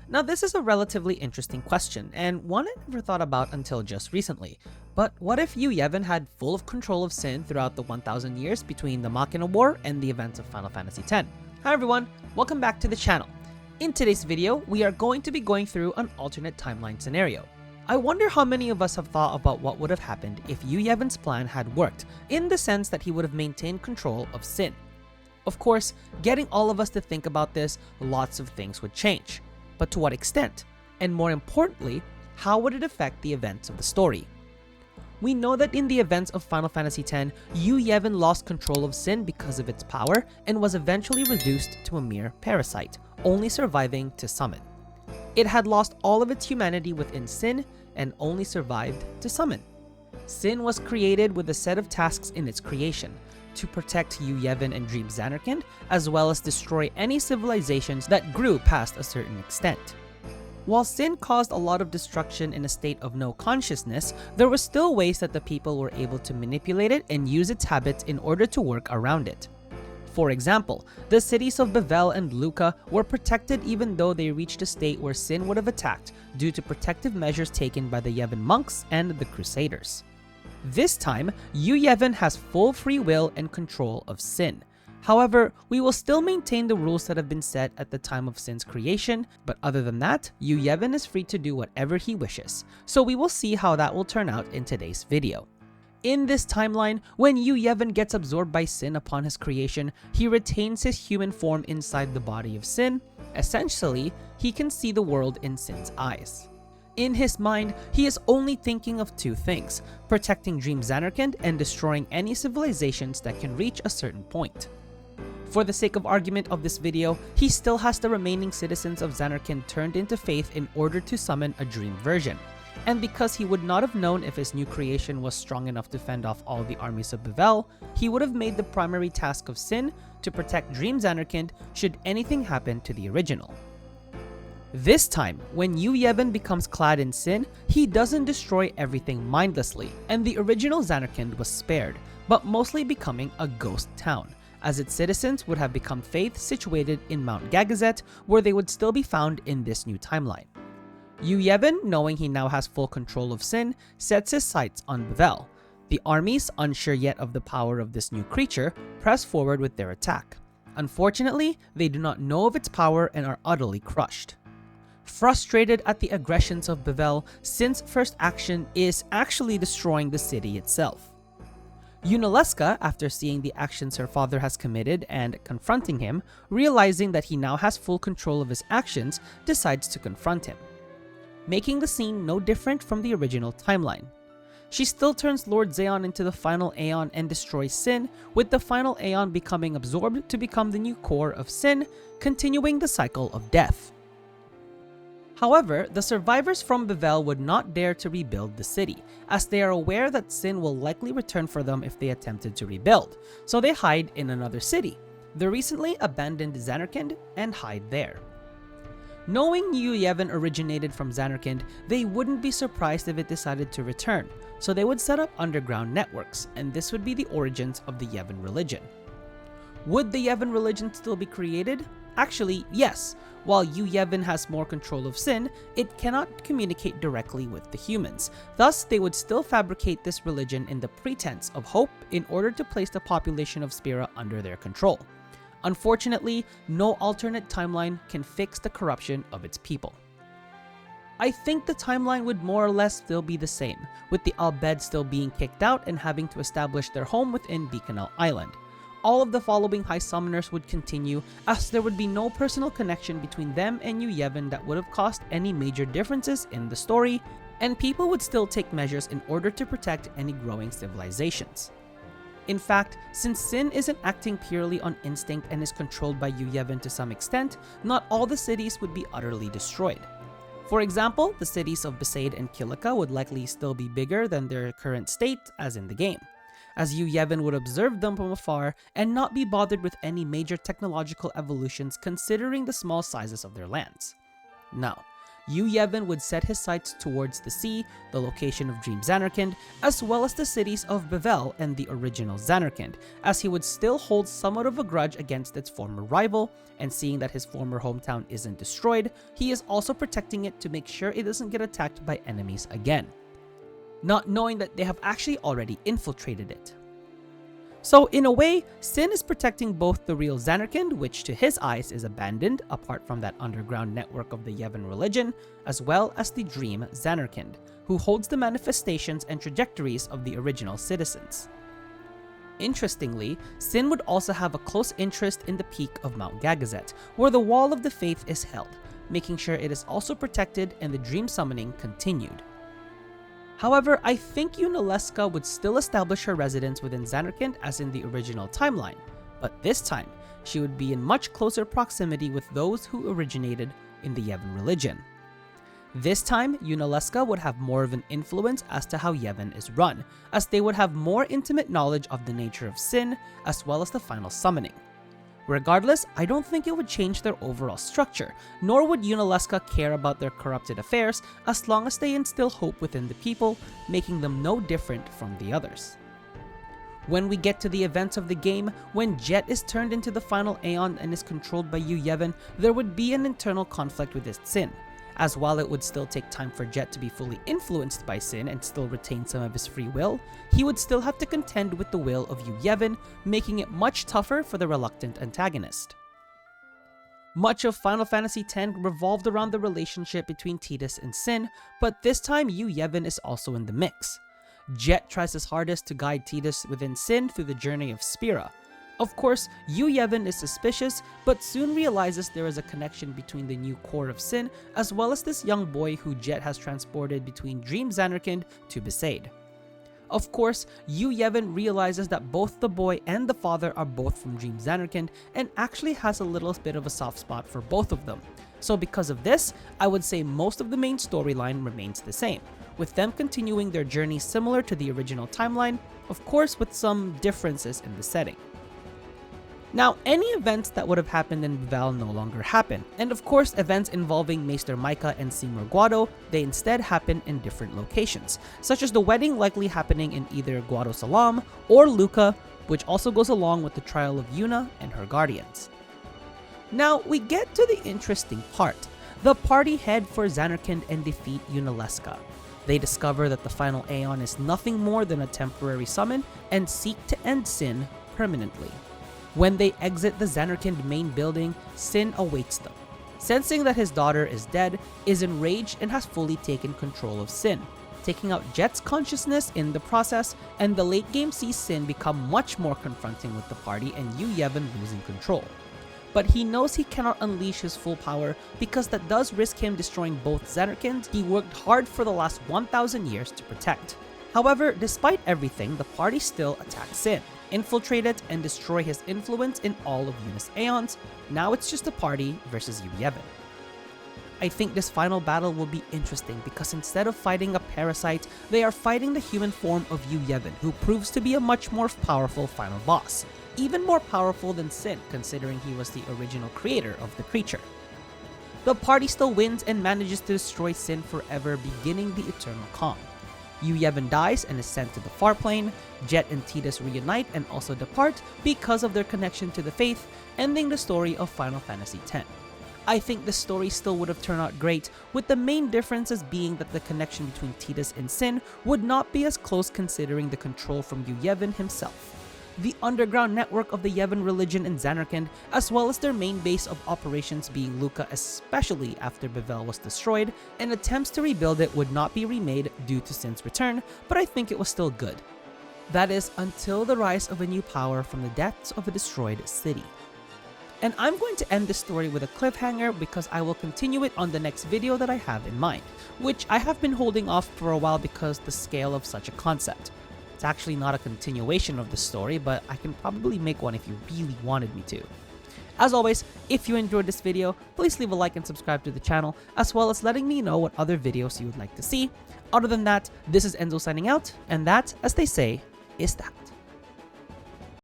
Now this is a relatively interesting question, and one I never thought about until just recently. But what if Yu Yevon had full of control of Sin throughout the 1000 years between the Machina War and the events of Final Fantasy X? Hi everyone, welcome back to the channel. In today's video, we are going to be going through an alternate timeline scenario. I wonder how many of us have thought about what would have happened if Yu Yevon's plan had worked, in the sense that he would have maintained control of Sin. Of course, getting all of us to think about this, lots of things would change. But to what extent? And more importantly, how would it affect the events of the story? We know that in the events of Final Fantasy X, Yu Yevon lost control of Sin because of its power and was eventually reduced to a mere parasite, only surviving to summon. It had lost all of its humanity within Sin and only survived to summon. Sin was created with a set of tasks in its creation, to protect Yu Yevon and Dream Zanarkand, as well as destroy any civilizations that grew past a certain extent. While Sin caused a lot of destruction in a state of no consciousness, there were still ways that the people were able to manipulate it and use its habits in order to work around it. For example, the cities of Bevel and Luca were protected even though they reached a state where Sin would have attacked due to protective measures taken by the Yevon monks and the Crusaders. This time, Yu Yevon has full free will and control of Sin. However, we will still maintain the rules that have been set at the time of Sin's creation, but other than that, Yu Yevon is free to do whatever he wishes, so we will see how that will turn out in today's video. In this timeline, when Yu Yevon gets absorbed by Sin upon his creation, he retains his human form inside the body of Sin. Essentially, he can see the world in Sin's eyes. In his mind, he is only thinking of two things: protecting Dream Zanarkand and destroying any civilizations that can reach a certain point. For the sake of argument of this video, he still has the remaining citizens of Zanarkand turned into faith in order to summon a dream version. And because he would not have known if his new creation was strong enough to fend off all the armies of Bevel, he would have made the primary task of Sin to protect Dream Zanarkand should anything happen to the original. This time, when Yu Yevon becomes clad in Sin, he doesn't destroy everything mindlessly, and the original Zanarkand was spared, but mostly becoming a ghost town, as its citizens would have become faith situated in Mount Gagazet, where they would still be found in this new timeline. Yu Yevon, knowing he now has full control of Sin, sets his sights on Bevel. The armies, unsure yet of the power of this new creature, press forward with their attack. Unfortunately, they do not know of its power and are utterly crushed. Frustrated at the aggressions of Bevel, Sin's first action is actually destroying the city itself. Yunalesca, after seeing the actions her father has committed and confronting him, realizing that he now has full control of his actions, decides to confront him, making the scene no different from the original timeline. She still turns Lord Zeon into the final Aeon and destroys Sin, with the final Aeon becoming absorbed to become the new core of Sin, continuing the cycle of death. However, the survivors from Bevel would not dare to rebuild the city, as they are aware that Sin will likely return for them if they attempted to rebuild, so they hide in another city, the recently abandoned Zanarkand, and hide there. Knowing Yu Yevon originated from Zanarkand, they wouldn't be surprised if it decided to return, so they would set up underground networks, and this would be the origins of the Yevon religion. Would the Yevon religion still be created? Actually, yes. While Yu Yevon has more control of Sin, it cannot communicate directly with the humans. Thus, they would still fabricate this religion in the pretense of hope in order to place the population of Spira under their control. Unfortunately, no alternate timeline can fix the corruption of its people. I think the timeline would more or less still be the same, with the Albed still being kicked out and having to establish their home within Bikanal Island. All of the following High Summoners would continue, as there would be no personal connection between them and Yu Yevon that would have caused any major differences in the story, and people would still take measures in order to protect any growing civilizations. In fact, since Sin isn't acting purely on instinct and is controlled by Yu Yevon to some extent, not all the cities would be utterly destroyed. For example, the cities of Besaid and Kilika would likely still be bigger than their current state as in the game, as Yu Yevon would observe them from afar and not be bothered with any major technological evolutions considering the small sizes of their lands. Now, Yu Yevon would set his sights towards the sea, the location of Dream Zanarkand, as well as the cities of Bevel and the original Zanarkand, as he would still hold somewhat of a grudge against its former rival, and seeing that his former hometown isn't destroyed, he is also protecting it to make sure it doesn't get attacked by enemies again, not knowing that they have actually already infiltrated it. So in a way, Sin is protecting both the real Zanarkand, which to his eyes is abandoned apart from that underground network of the Yevon religion, as well as the Dream Zanarkand, who holds the manifestations and trajectories of the original citizens. Interestingly, Sin would also have a close interest in the peak of Mount Gagazet, where the Wall of the Faith is held, making sure it is also protected and the dream summoning continued. However, I think Yunalesca would still establish her residence within Zanarkand as in the original timeline, but this time, she would be in much closer proximity with those who originated in the Yevon religion. This time, Yunalesca would have more of an influence as to how Yevon is run, as they would have more intimate knowledge of the nature of Sin, as well as the final summoning. Regardless, I don't think it would change their overall structure, nor would Yunalesca care about their corrupted affairs as long as they instill hope within the people, making them no different from the others. When we get to the events of the game, when Jet is turned into the final Aeon and is controlled by Yu Yevon, there would be an internal conflict with his Sin, as while it would still take time for Jet to be fully influenced by Sin and still retain some of his free will, he would still have to contend with the will of Yu Yevon, making it much tougher for the reluctant antagonist. Much of Final Fantasy X revolved around the relationship between Tidus and Sin, but this time Yu Yevon is also in the mix. Jet tries his hardest to guide Tidus within Sin through the journey of Spira. Of course, Yu Yevon is suspicious, but soon realizes there is a connection between the new core of Sin, as well as this young boy who Jet has transported between Dream Zanarkand to Besaid. Of course, Yu Yevon realizes that both the boy and the father are both from Dream Zanarkand, and actually has a little bit of a soft spot for both of them. So because of this, I would say most of the main storyline remains the same, with them continuing their journey similar to the original timeline, of course with some differences in the setting. Now, any events that would have happened in Bevel no longer happen, and of course events involving Maester Micah and Seymour Guado, they instead happen in different locations, such as the wedding likely happening in either Guado Salam or Luca, which also goes along with the trial of Yuna and her guardians. Now, we get to the interesting part. The party head for Zanarkand and defeat Yunalesca. They discover that the final Aeon is nothing more than a temporary summon and seek to end Sin permanently. When they exit the Zanarkand main building, Sin awaits them. Sensing that his daughter is dead, is enraged and has fully taken control of Sin, taking out Jet's consciousness in the process, and the late game sees Sin become much more confronting with the party and Yu Yevon losing control. But he knows he cannot unleash his full power because that does risk him destroying both Zanarkand he worked hard for the last 1,000 years to protect. However, despite everything, the party still attacks Sin, infiltrate it, and destroy his influence in all of Yuna's Aeons. Now it's just a party versus Yu Yevon. I think this final battle will be interesting because instead of fighting a parasite, they are fighting the human form of Yu Yevon, who proves to be a much more powerful final boss. Even more powerful than Sin, considering he was the original creator of the creature. The party still wins and manages to destroy Sin forever, beginning the eternal calm. Yu Yevon dies and is sent to the far plane. Jet and Tidus reunite and also depart because of their connection to the faith, ending the story of Final Fantasy X. I think the story still would have turned out great, with the main differences being that the connection between Tidus and Sin would not be as close considering the control from Yu Yevon himself. The underground network of the Yevon religion in Zanarkand, as well as their main base of operations being Luca, especially after Bevel was destroyed, and attempts to rebuild it would not be remade due to Sin's return, but I think it was still good. That is, until the rise of a new power from the depths of a destroyed city. And I'm going to end this story with a cliffhanger because I will continue it on the next video that I have in mind, which I have been holding off for a while because the scale of such a concept. It's actually not a continuation of the story, but I can probably make one if you really wanted me to. As always, if you enjoyed this video, please leave a like and subscribe to the channel, as well as letting me know what other videos you would like to see. Other than that, this is Enzo signing out, and that, as they say, is that.